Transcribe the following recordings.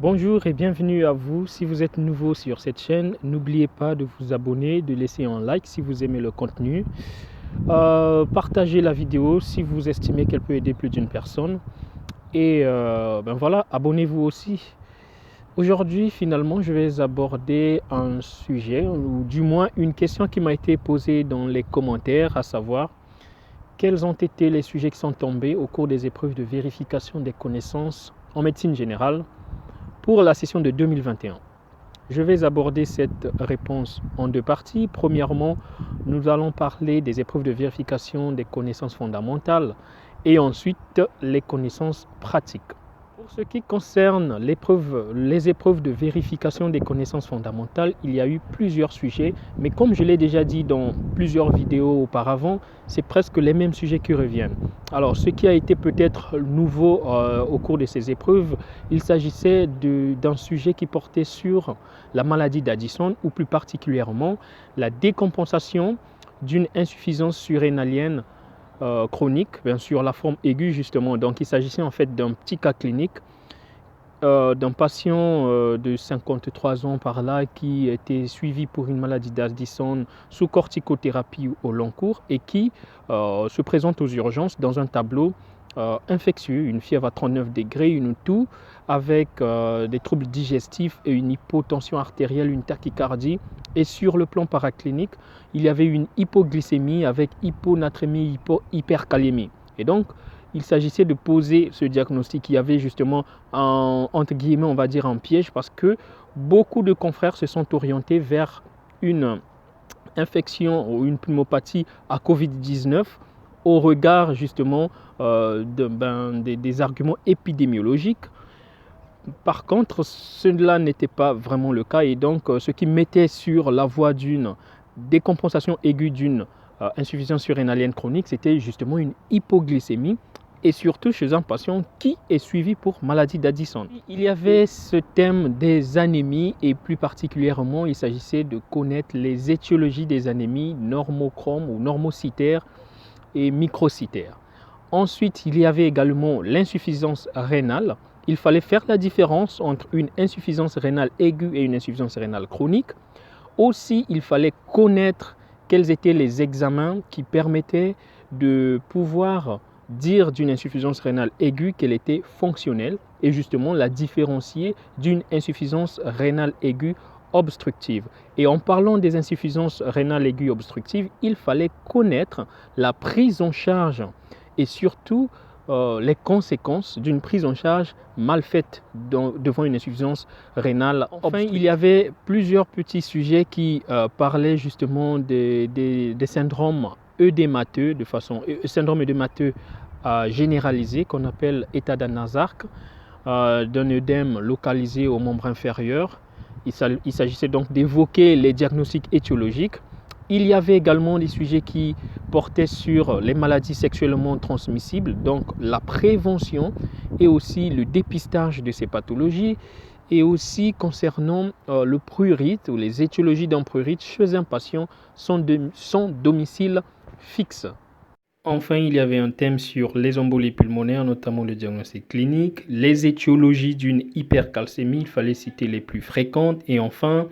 Bonjour et bienvenue à vous. Si vous êtes nouveau sur cette chaîne, n'oubliez pas de vous abonner, de laisser un like si vous aimez le contenu. Partagez la vidéo si vous estimez qu'elle peut aider plus d'une personne. Et voilà, abonnez-vous aussi. Aujourd'hui, finalement, je vais aborder un sujet, ou du moins une question qui m'a été posée dans les commentaires, à savoir quels ont été les sujets qui sont tombés au cours des épreuves de vérification des connaissances en médecine générale pour la session de 2021. Je vais aborder cette réponse en deux parties. Premièrement, nous allons parler des épreuves de vérification des connaissances fondamentales et ensuite les connaissances pratiques. Pour ce qui concerne les épreuves de vérification des connaissances fondamentales, il y a eu plusieurs sujets, mais comme je l'ai déjà dit dans plusieurs vidéos auparavant, c'est presque les mêmes sujets qui reviennent. Alors, ce qui a été peut-être nouveau au cours de ces épreuves, il s'agissait d'un sujet qui portait sur la maladie d'Addison, ou plus particulièrement la décompensation d'une insuffisance surrénalienne chronique, bien sûr la forme aiguë justement. Donc il s'agissait en fait d'un petit cas clinique d'un patient de 53 ans par là qui était suivi pour une maladie d'Addison sous corticothérapie au long cours et qui se présente aux urgences dans un tableau infectieux, une fièvre à 39 degrés, une toux avec des troubles digestifs et une hypotension artérielle, une tachycardie. Et sur le plan paraclinique, il y avait une hypoglycémie avec hyponatrémie, hypercalémie. Et donc, il s'agissait de poser ce diagnostic qui avait justement, entre guillemets, on va dire un piège, parce que beaucoup de confrères se sont orientés vers une infection ou une pneumopathie à Covid-19 au regard justement des arguments épidémiologiques. Par contre, cela n'était pas vraiment le cas et donc ce qui mettait sur la voie d'une décompensation aiguë d'une insuffisance surrénalienne chronique, c'était justement une hypoglycémie et surtout chez un patient qui est suivi pour maladie d'Addison. Il y avait ce thème des anémies et plus particulièrement, il s'agissait de connaître les étiologies des anémies normochromes ou normocytaires et microcytaires. Ensuite, il y avait également l'insuffisance rénale. Il fallait faire la différence entre une insuffisance rénale aiguë et une insuffisance rénale chronique. Aussi, il fallait connaître quels étaient les examens qui permettaient de pouvoir dire d'une insuffisance rénale aiguë qu'elle était fonctionnelle et justement la différencier d'une insuffisance rénale aiguë obstructive. Et en parlant des insuffisances rénales aiguës obstructives, il fallait connaître la prise en charge et surtout les conséquences d'une prise en charge mal faite devant une insuffisance rénale. Enfin, il y avait plusieurs petits sujets qui parlaient justement des syndromes œdémateux, syndrome œdémateux généralisé qu'on appelle état d'Anazark, d'un œdème localisé au membre inférieur. Il s'agissait donc d'évoquer les diagnostics étiologiques. Il y avait également des sujets qui portaient sur les maladies sexuellement transmissibles, donc la prévention et aussi le dépistage de ces pathologies, et aussi concernant le prurite ou les étiologies d'un prurite chez un patient sans domicile fixe. Enfin, il y avait un thème sur les embolies pulmonaires, notamment le diagnostic clinique, les étiologies d'une hypercalcémie, il fallait citer les plus fréquentes, et enfin,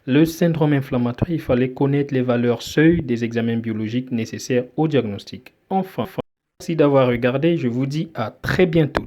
le syndrome inflammatoire, il fallait connaître les valeurs seuil des examens biologiques nécessaires au diagnostic. Enfin, merci d'avoir regardé, je vous dis à très bientôt.